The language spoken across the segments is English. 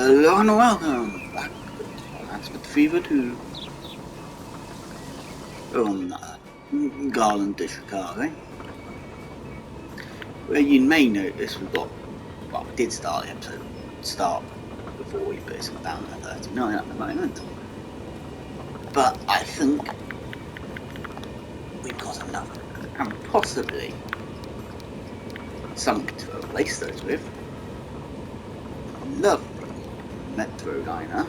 Hello and welcome back to Plants with Fever 2 from Garland to Chicago. Where you may notice we've got, well, we did start the episode before we, but it's down to 39 at the moment. But I think we've got enough, and possibly something to replace those with. Lovely Metro Diner,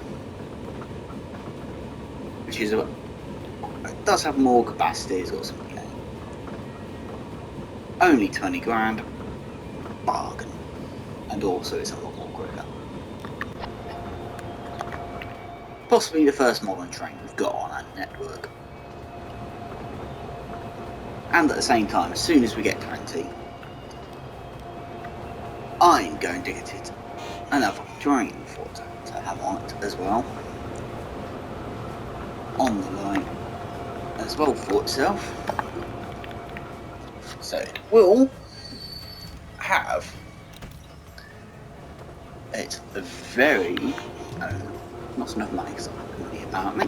which is it does have more capacity, it's got some, only 20 grand, bargain, and also it's a lot more quicker. Possibly the first modern train we've got on our network. And at the same time, as soon as we get 20, I'm going to get it another train for it to have on it as well. On the line as well for itself. So it will have it's a very not enough money because I don't have money about me.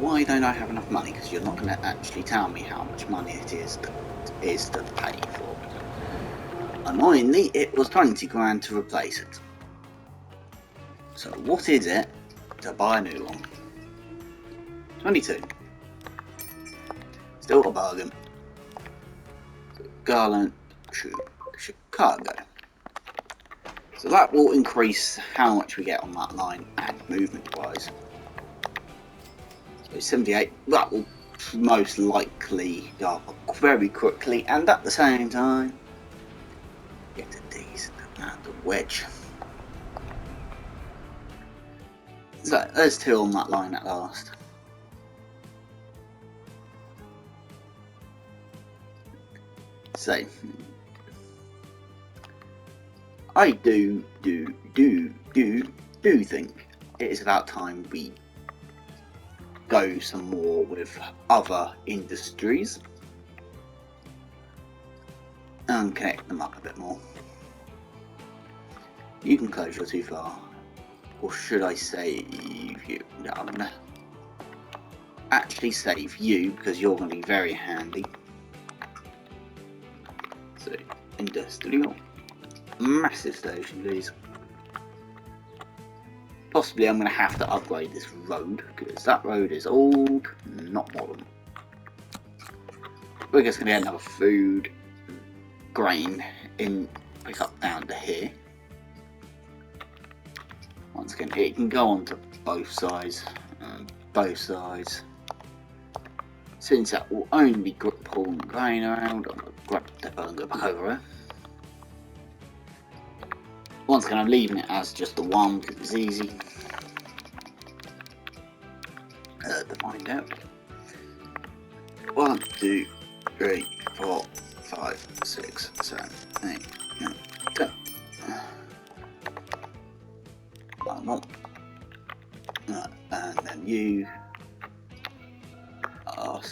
Why don't I have enough money? Because you're not going to actually tell me how much money it is to pay for it. Annoyingly, it was 20 grand to replace it. So what is it to buy a new one? 22. Still a bargain. Garland to Chicago. So that will increase how much we get on that line and movement wise. So 78, that will most likely go up very quickly and at the same time get a decent amount of wedge. So there's two on that line at last. So I do think it is about time we go some more with other industries and connect them up a bit more. You can close your too far, or should I save you? No, I'm gonna actually save you because you're gonna be very handy. So industrial. Massive station, please. Possibly I'm going to have to upgrade this road, because that road is old, not modern. We're just going to get another food, grain, in pick up down to here. Once again, it can go on to both sides, Since that will only be pulling grain around, I'm going to grab the depot and go back over it. Once again, I'm leaving it as just the one because it's easy to find out. 1, 2, 3, 4, 5, 6, 7, 8, 9, 10. One. And then you are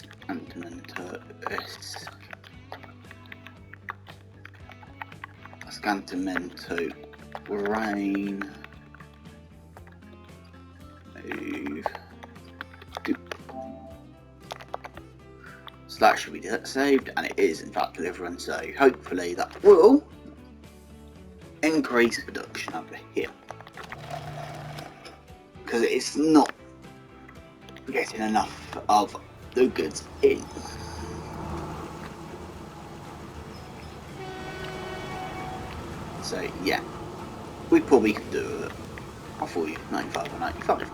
Scantimento grain. Move. So that should be saved, and it is in fact delivering, so hopefully that will increase production over here. Because it's not getting enough of the goods in. So yeah, we probably could do I'll for you 95 or 95.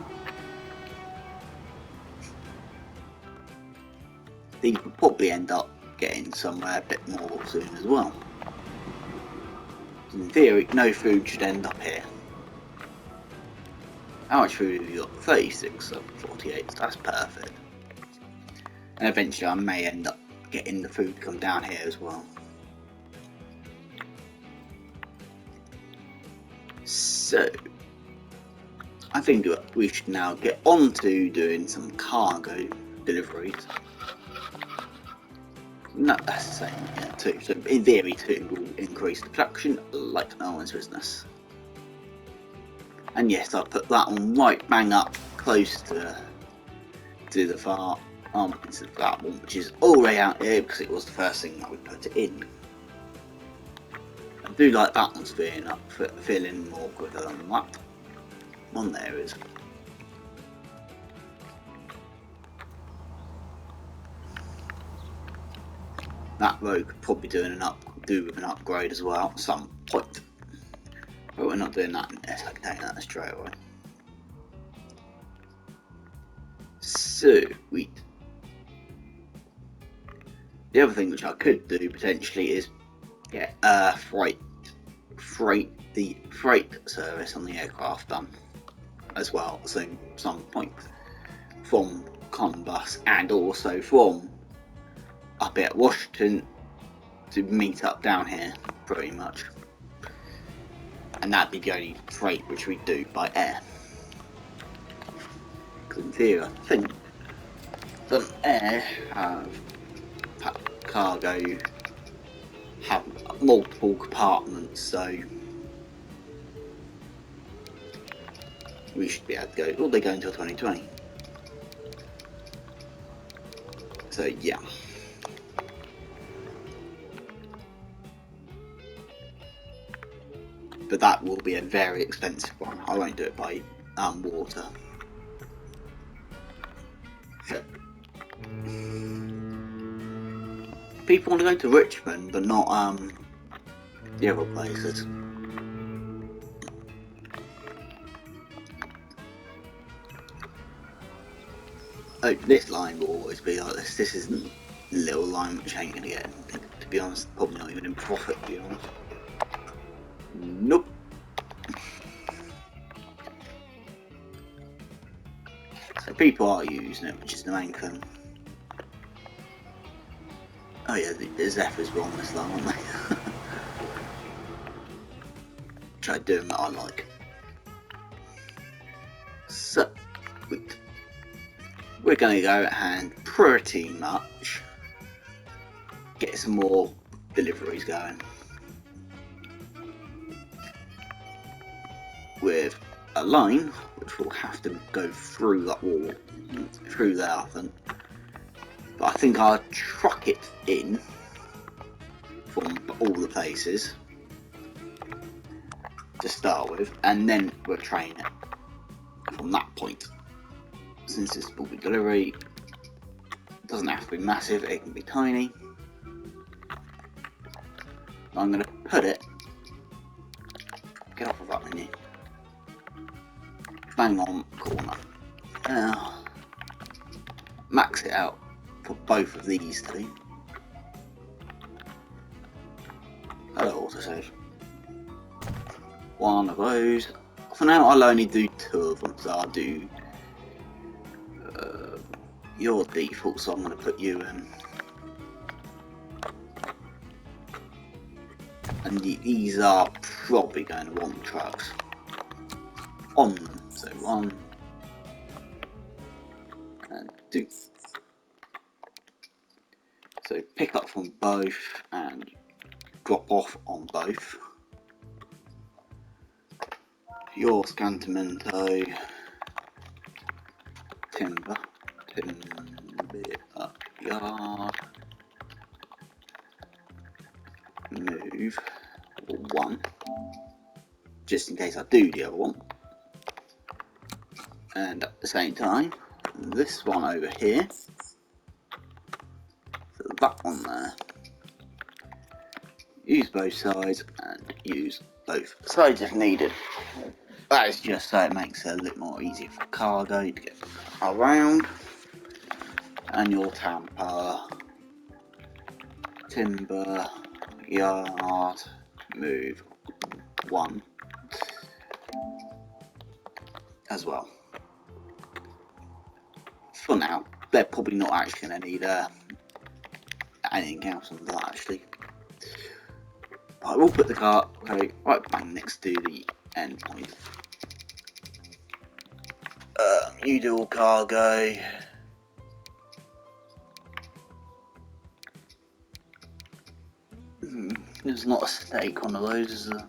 These would probably end up getting somewhere a bit more soon as well. In theory, no food should end up here. How much food have you got? 36 of 48, that's perfect. And eventually I may end up getting the food come down here as well. So, I think we should now get on to doing some cargo deliveries. No, that's the same, yeah, too. So in theory too will increase the production like no one's business. And yes, I put that one right bang up close to the far into that one, which is all the way out here because it was the first thing that we put it in. I do like that one's feeling more quicker than that one there is. That road could probably do with an upgrade as well at some point. But we're not doing that in this, I can take that straight away. Sweet. The other thing which I could do potentially is get the freight service on the aircraft done as well at some point from Combus and also from up at Washington to meet up down here pretty much, and that'd be the only freight which we do by air, because in theory I think the air cargo have multiple compartments, so we should be able to go. Well, they go until 2020, so yeah. But that will be a very expensive one. I won't do it by water. So, people want to go to Richmond, but not the other places. Oh, this line will always be like this. This isn't a little line which ain't gonna get, to be honest, probably not even in profit, to be honest. Nope. So people are using it, which is the main thing. Oh yeah, the Zephyrs were on this line, aren't they? Try doing what I like. So, we're going to go and pretty much get some more deliveries going with a line which will have to go through that wall, through there I think. But I think I'll truck it in from all the places to start with, and then we'll train it from that point. Since this will be delivery, it doesn't have to be massive, it can be tiny. I'm going to put it, get off of that menu, bang on corner. Max it out for both of these two. Hello, autosave. One of those. For now, I'll only do 2 of them, so I'll do your default, so I'm going to put you in. And these are probably going to want trucks on them. So 1 and 2. So pick up from both and drop off on both. Your Scantamento timber yard move 1, just in case I do the other one, and at the same time this one over here, so that one there, use both sides and use both sides if needed. That is just so it makes it a little more easier for cargo to get around. And your Tampa timber yard move 1 as well. For now, they're probably not actually going to need anything else on that actually. I will put the car right bang next to the end point. You do all cargo. There's not a stake on those, is there?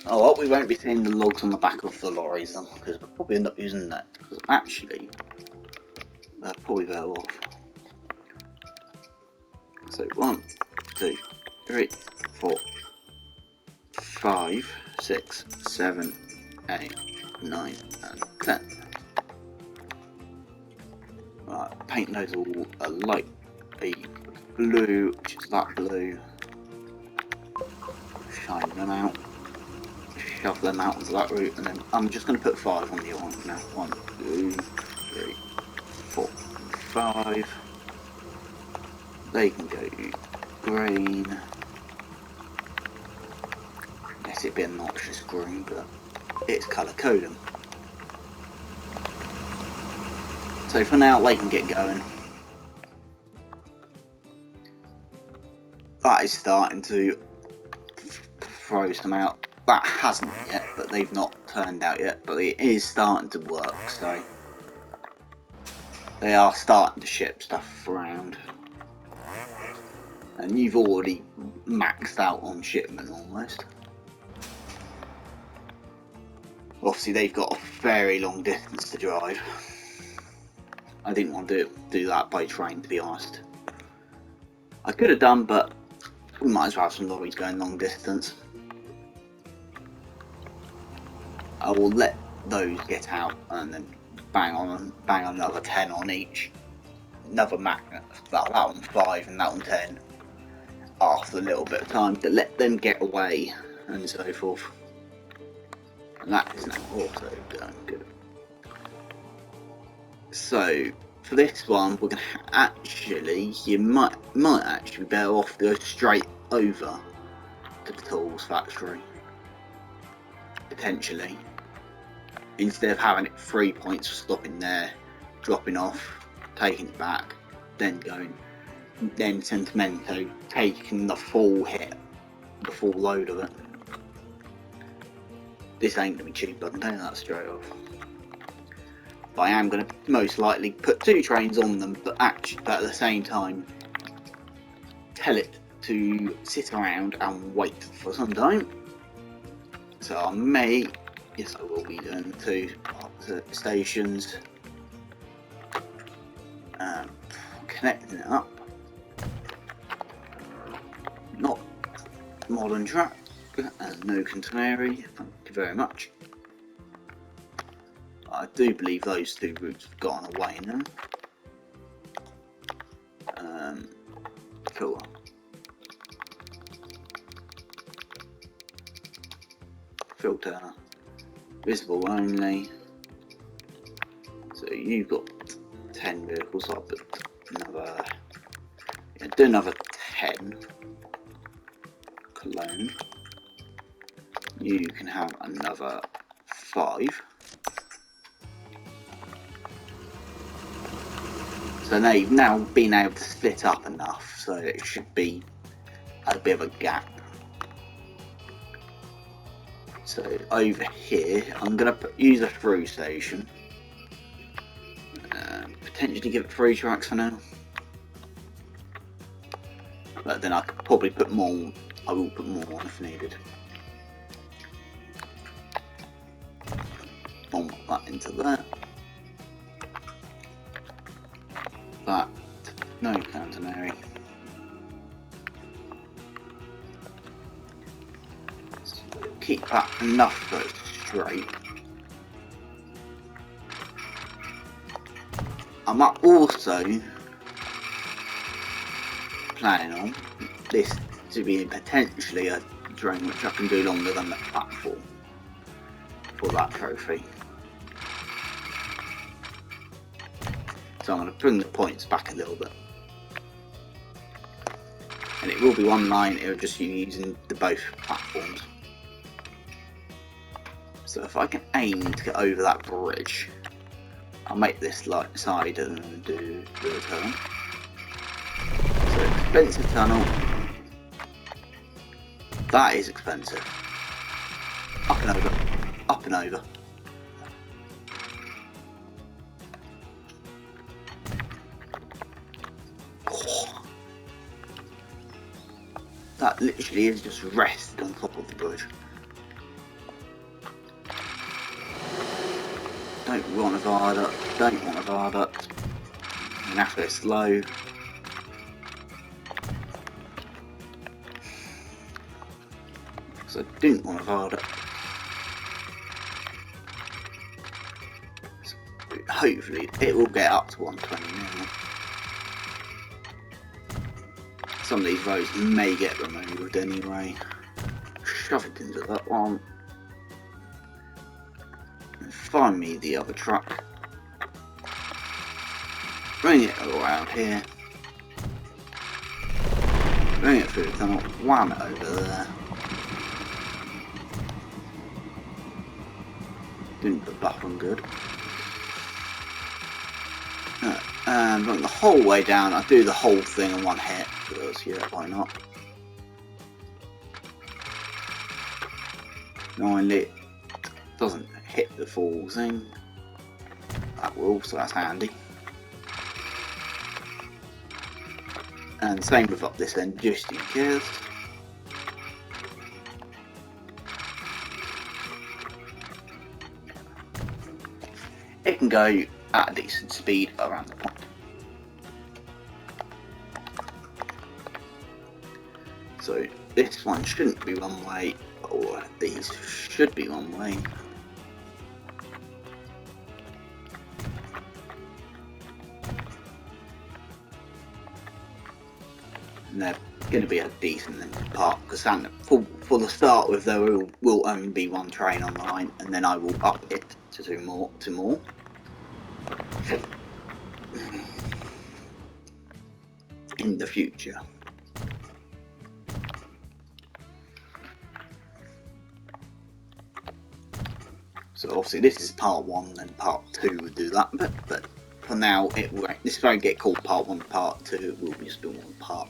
Oh, well, we won't be seeing the logs on the back of the lorries then, because we'll probably end up using that. Because actually, they're probably better off. So 1, 2, 3, 4, 5, 6, 7, 8, 9, and 10. Right, paint those all a light blue, which is that blue. Shine them out. Shove them out onto that route, and then I'm just going to put 5 on the other one now. 1, 2, 3, 4, 5. They can go green. Yes, it'd be a noxious green, but it's colour coding. So for now, they can get going. That is starting to throw some out. That hasn't yet, but they've not turned out yet, but it is starting to work, so they are starting to ship stuff around. And you've already maxed out on shipment almost. Obviously they've got a very long distance to drive. I didn't want to do that by train, to be honest. I could have done, but we might as well have some lorries going long distance. I will let those get out and then bang on another 10 on each. Another magnet, that one 5 and that one 10. After a little bit of time to let them get away and so forth. And that is now also going good. So for this one, we're gonna actually, you might actually be better off to go straight over to the tools factory. Potentially. Instead of having it 3 points for stopping there, dropping off, taking it back, then going, then Sentimento taking the full hit, the full load of it. This ain't gonna be cheap, I can tell you that straight off. But I am gonna most likely put 2 trains on them, but at the same time, tell it to sit around and wait for some time. So I may, yes I will be doing 2 stations, connecting it up. Not modern track, no Cantonary, thank you very much. I do believe those 2 routes have gone away now. Cool. Filter, visible only. So you've got 10 vehicles, so I'll put another, do another 10. Cologne. You can have another 5. So now you've now been able to split up enough, so it should be a bit of a gap. So over here, I'm going to use a through station. Potentially give it 3 tracks for now. But then I could probably put more, I will put more on if needed. Bomb that into there. That, no Cantonary. So keep that enough though straight. I'm also planning on this to be potentially a train which I can do longer than the platform for that trophy. So I'm going to bring the points back a little bit. And it will be one line, it will just be using the both platforms. So if I can aim to get over that bridge, I'll make this light side and do the return. So expensive tunnel. That is expensive. Up and over. Up and over. Oh. That literally is just rested on top of the bridge. No, we want a viaduct. Don't want a viaduct. And have to go slow. So I didn't want a viaduct. So hopefully it will get up to 120 now. Some of these roads may get removed anyway. Shove it into that one. And find me the other truck. Bring it around here. Bring it through the tunnel. Wham it over there. Didn't put that one good. And run the whole way down. I do the whole thing in one hit because yeah, why not? Annoyingly, it doesn't hit the full thing. That will, so that's handy. And same with up this end, just in case. It can go at a decent speed around the point. So this one shouldn't be one way, or these should be one way. And they're going to be a decent part, because for the start with there will only be one train on the line, and then I will up it to do more in the future. So obviously this is part 1, and part 2 would do that, but for now this won't get called part 1, part 2, it will just be one part.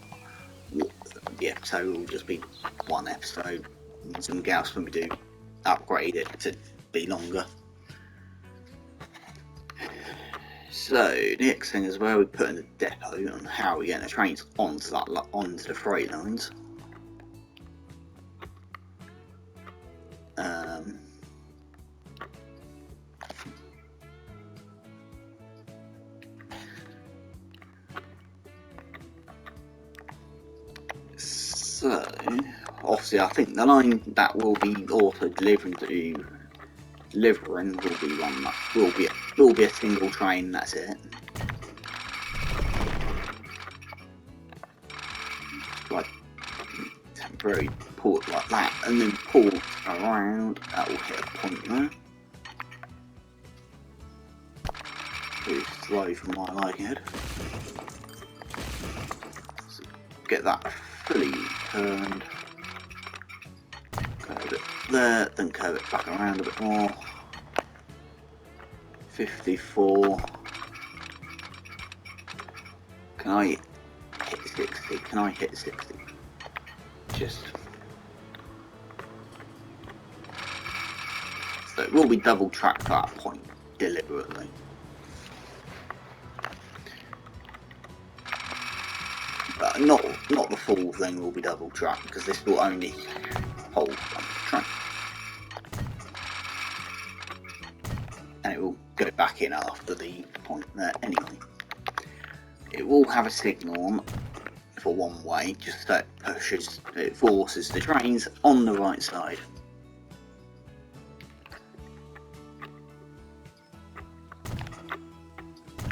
The episode will just be one episode, and something else when we do upgrade it to be longer. So next thing is where we put in the depot and how we get the trains onto the freight lines. So obviously I think the line that will be also delivering will be one that will be a single train, that's it. Like temporary port like that, and then pull around, that will hit a point there. Too slow for my liking. So get that fully turned. Curve it there, then curve it back around a bit more. 54. Can I hit 60? Can I hit 60? Just. So it will be double tracked at that point, deliberately. But not the full thing will be double tracked, because this will only hold one track. And it will go back in after the point there anyway. It will have a signal on for one way, just so it forces the trains on the right side.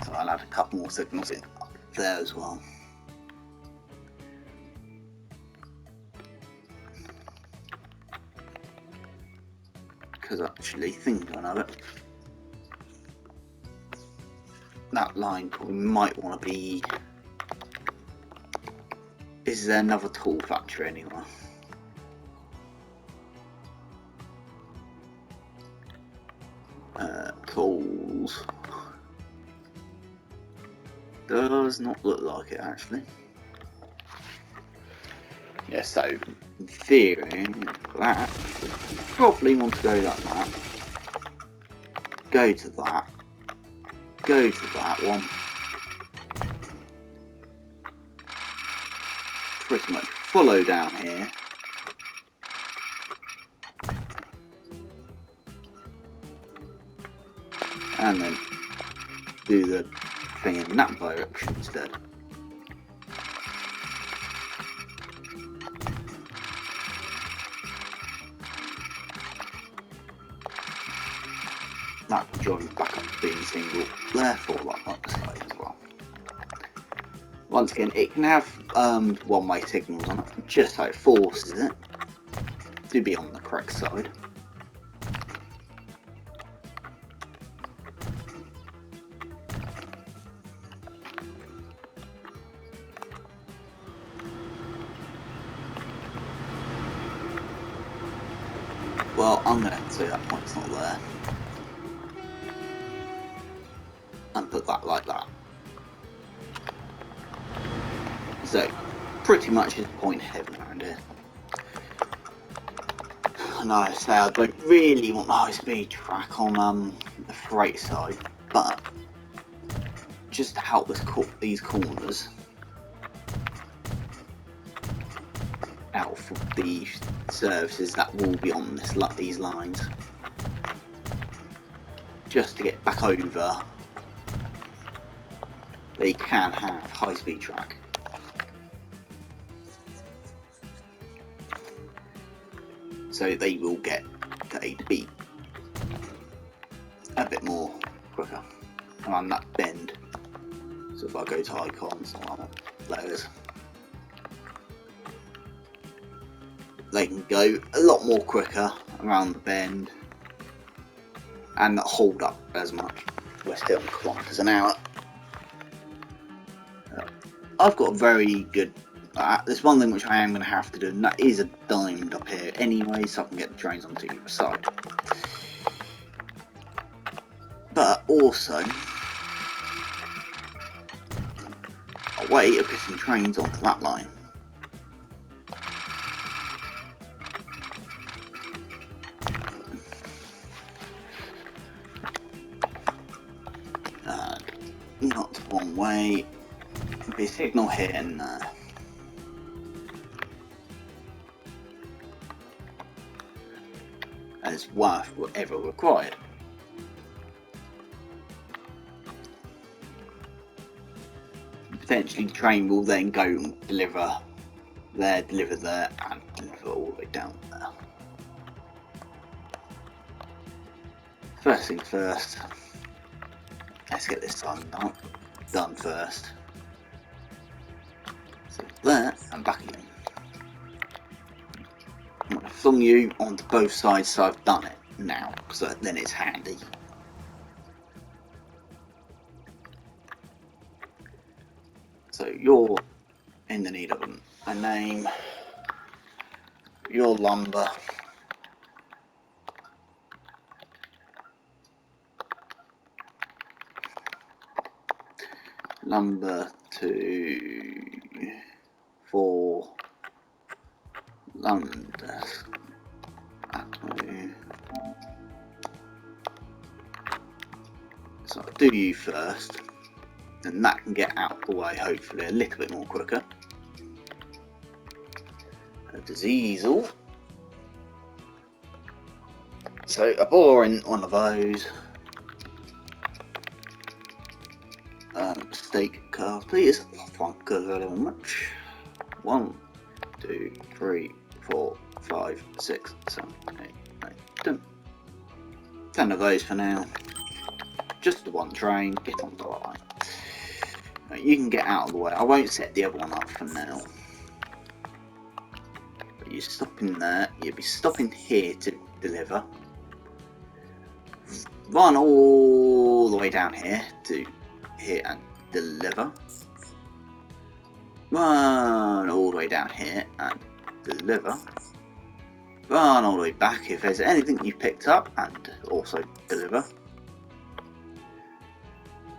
So I'll add a couple more signals in up there as well. Because actually, thinking of it, that line probably might want to be. Is there another tool factory anywhere? Tools. Does not look like it actually. Yeah, so in theory, that probably want to go like that. Go to that. Go to that one. Pretty much follow down here. and then do the thing in that direction instead. That will join back up to being single, therefore that other side as well. Once again, it can have one-way signals on it, just how it forces it to be on the correct side. Well, I'm going to have to say that point's not there. And put that like that. So, pretty much his point heading around here. And I say I don't really want the high speed track on the freight side, but just to help us these corners out for the services that will be on these lines, just to get back over, they can have high speed track. So they will get to A to B a bit more quicker around that bend. So if I go to icons or layers, they can go a lot more quicker around the bend and not hold up as much. We're still in kilometers an hour. I've got a very good. There's one thing which I am going to have to do, and that is a diamond up here anyway, so I can get the trains onto either side. But also, a way of getting trains onto that line. Not one way. Be a signal here and there. As worth whatever required. Potentially the train will then go and deliver there, and deliver all the way down there. First things first, let's get this time done first. So there and back again. I'm going to flung you onto both sides, so I've done it now, so then it's handy. So you're in the need of a name, your lumber, number 2 for London. So I'll do you first, and that can get out of the way hopefully a little bit more quicker. Diesel. So a boring one of those. Steak cars, please. Thank you very much. 1, 2, 3, 4, 5, 6, 7, 8, 9, 10. 10 of those for now. Just the one train, get on the line. You can get out of the way. I won't set the other one up for now. But you're stopping there, you'll be stopping here to deliver. Run all the way down here to here and deliver. Run all the way down here and deliver. Run all the way back if there's anything you picked up and also deliver.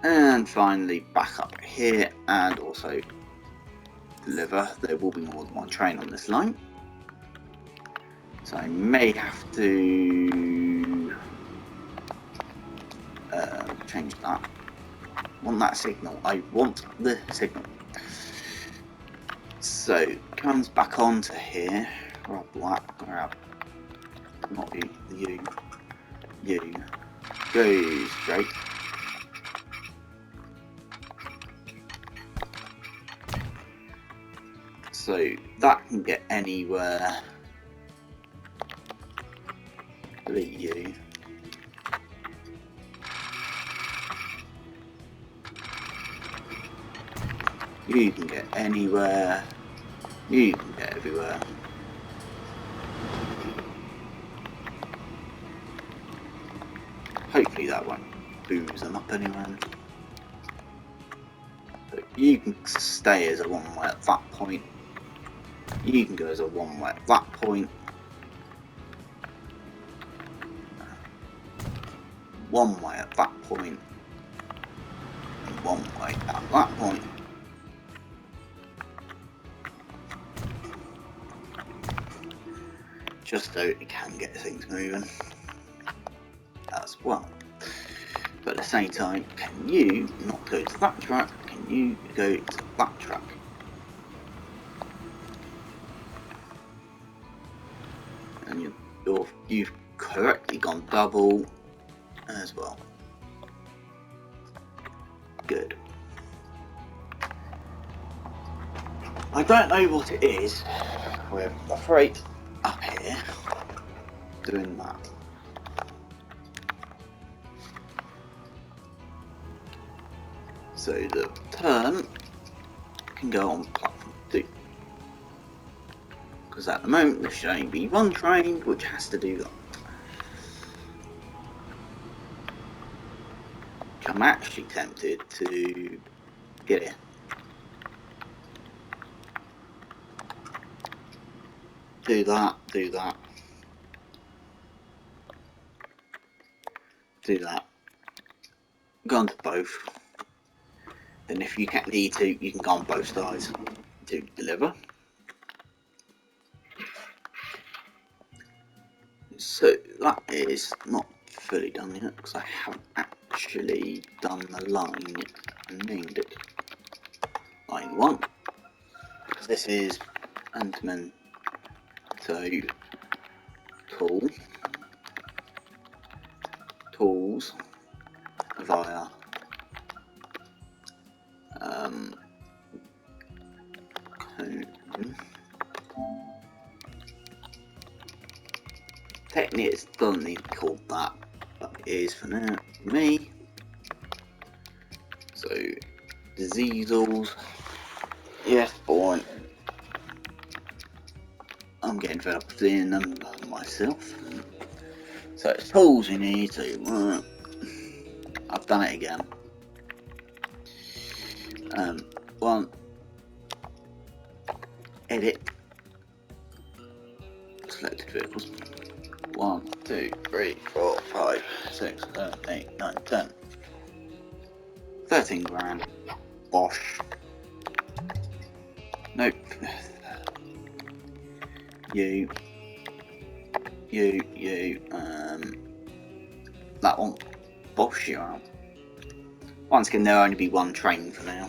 And finally back up here and also deliver. There will be more than one train on this line, so I may have to change that. Want that signal? I want the signal. So comes back onto here. Grab that. Grab not you. You go straight. So that can get anywhere. Delete you. You can get anywhere. You can get everywhere. Hopefully that won't booze them up anywhere. But you can stay as a one-way at that point. You can go as a one-way at that point. One way at that point. And one way at that point. Just so it can get things moving as well. But at the same time, can you not go to that track? Can you go to that track? And you've correctly gone double as well. Good. I don't know what it is with the freight up here doing that. So the turn can go on platform 2. Because at the moment there should only be one train which has to do that. Which I'm actually tempted to get in. Do that, do that. Do that. Go on to both. Then if you need to, you can go on both sides to deliver. So that is not fully done yet because I haven't actually done the line yet. I named it line 1 because this is Antiman. So tools via cone. Technically it doesn't need to be called that, but it is for now for me. So diesels, yes, boy. I'm getting fed up with seeing them myself. So it's tools you need to. I've done it again. One. Edit. Selected vehicles. 1, 2, 3, 4, 5, 6, 7, 8, 9, 10. 13 grand. Bosh. Nope. You. That one. Bosh you out. Once again, there'll only be one train for now.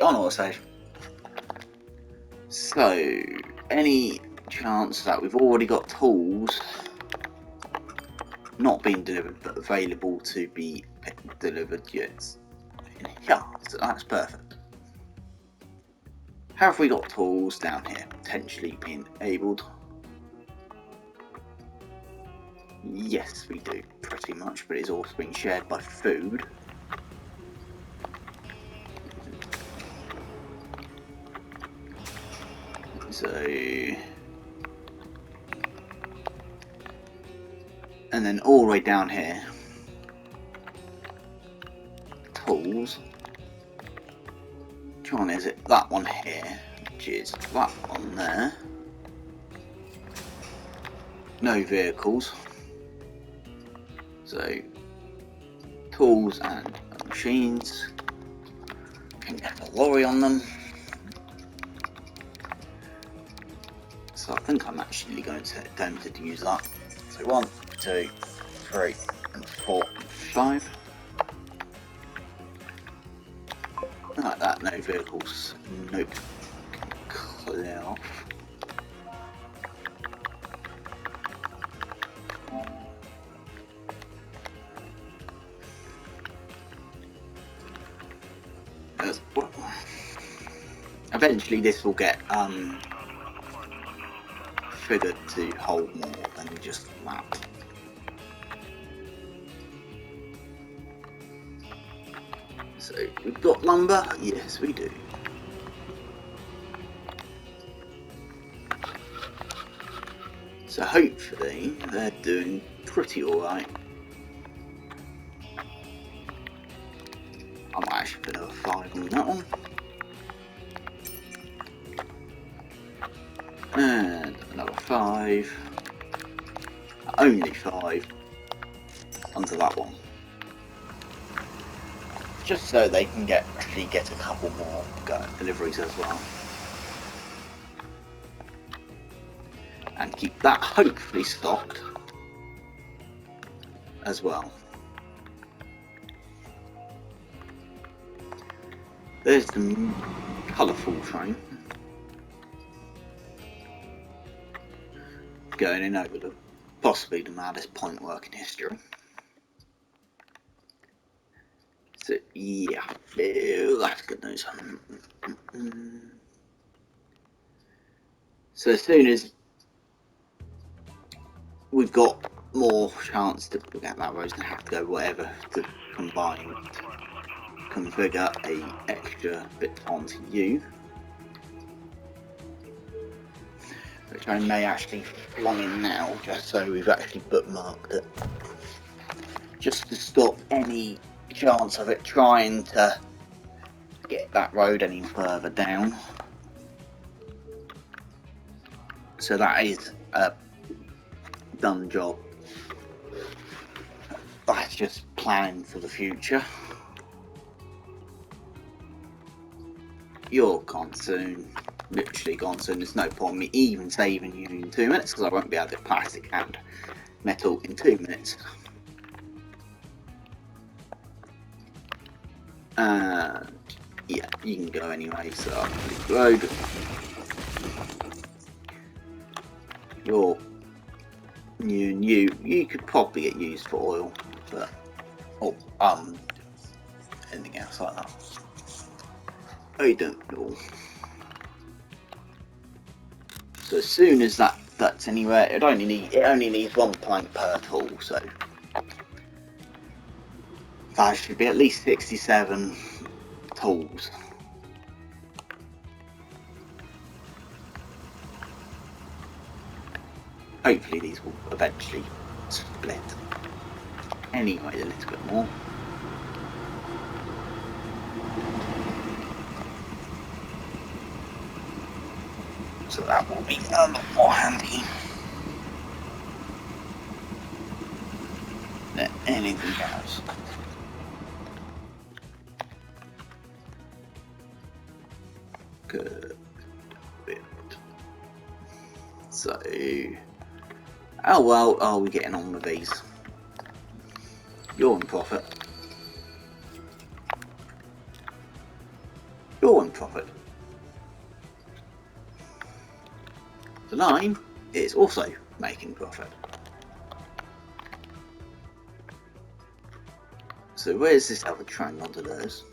On autosave. So, any chance that we've already got tools not being delivered but available to be delivered yet? Yeah, so that's perfect. Have we got tools down here potentially being enabled? Yes, we do, pretty much, but it's also being shared by food. So, and then all the way down here, tools. Which one is it? That one here, which is that one there. No vehicles. So, tools and machines. Can get a lorry on them. So I think I'm actually going to attempt to use that. So 1, 2, 3, and 4, and 5. Like that, no vehicles. Nope. Clear off. A eventually this will get figured to hold more than just that. So we've got lumber? Yes, we do. So hopefully they're doing pretty alright. I might actually put another 5 on that one. And another 5. Only 5 onto that one. Just so they can actually get a couple more deliveries as well. And keep that hopefully stocked as well. There's the colourful train going in over the possibly the maddest point work in history. So yeah, that's good news. So as soon as we've got more chance to get that road's gonna have to go whatever to combine configure a extra bit onto you, which I may actually plug in now just so we've actually bookmarked it, just to stop any chance of it trying to get that road any further down. So that is a done job. That's just planning for the future. You're gone soon, literally gone soon. There's no point in me even saving you in 2 minutes because I won't be able to plastic and metal in 2 minutes. Yeah, you can go anyway, so I'll leave the road. You're new and you could probably get used for oil, but anything else like that I don't know. So as soon as that's anywhere, it only needs 1 plank per tool, so that should be at least 67 tools. Hopefully these will eventually split anyway a little bit more. So that will be a lot more handy than anything else. Good bit. So, how well are we getting on with these? You're in profit. You're in profit. The line is also making profit. So where's this other train onto theirs?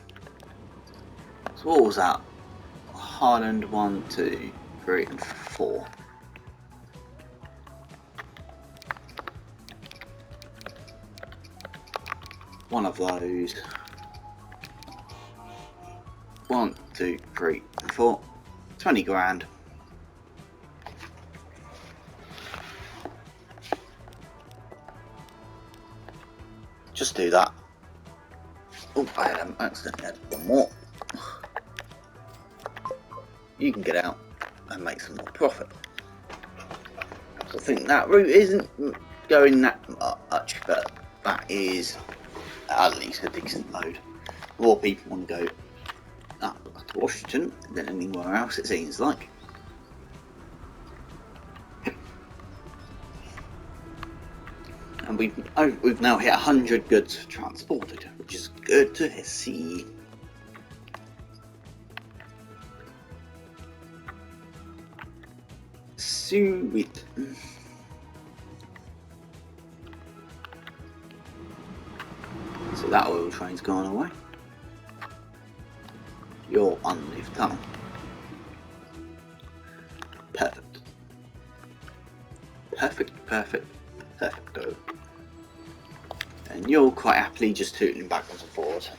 So what was that? Highland 1, 2, 3 and 4. One of those. 1, 2, 3 and 4. 20 grand. Just do that. Oh, I accidentally had one more. You can get out and make some more profit. So I think that route isn't going that much, but that is at least a decent load. More people want to go up to Washington than anywhere else, it seems like. And we've now hit 100 goods transported, which is good to see. Sweet. So that oil train's gone away. You're underneath tunnel. perfect. Perfecto. And you're quite happily just tooting backwards and forwards.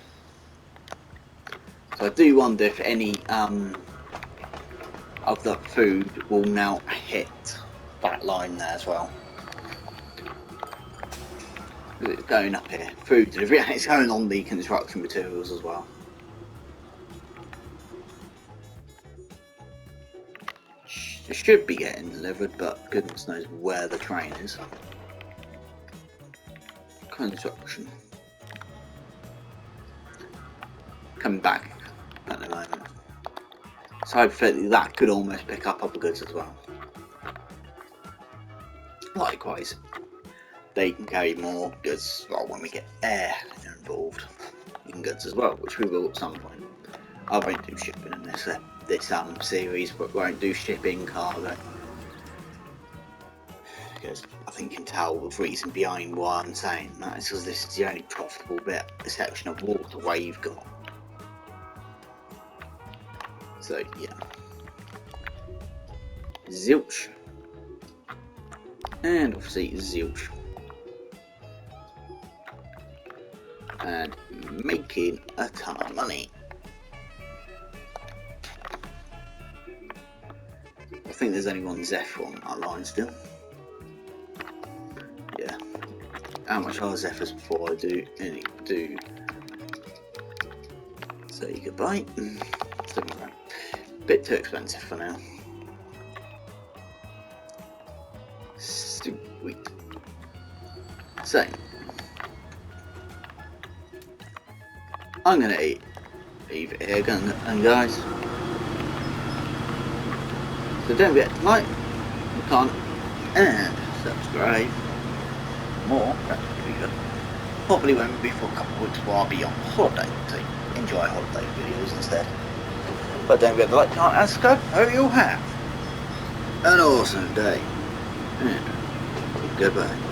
So I do wonder if any of the food will now hit that line there as well. It's going up here. Food delivery, and it's going on the construction materials as well. It should be getting delivered, but goodness knows where the train is. Construction. Coming back at the moment. So hypothetically that could almost pick up other goods as well. Likewise, they can carry more goods when we get air involved in goods as well, which we will at some point. I won't do shipping in this series, but won't do shipping cargo. Because I think you can tell the reason behind why I'm saying that is because this is the only profitable bit, the section of waterway you've got. So yeah. Zilch. And obviously zilch. And making a ton of money. I think there's only one Zeph on that line still. Yeah. How much are Zephyrs before I do say goodbye? £7. Bit too expensive for now. Sweet. So I'm gonna leave it here, and guys. So don't forget to like, comment, and subscribe. More, that would be good. Probably won't be for a couple of weeks while I'll be on holiday, so enjoy holiday videos instead. But don't forget to like, comment, and subscribe. Hope you'll have an awesome day. And goodbye.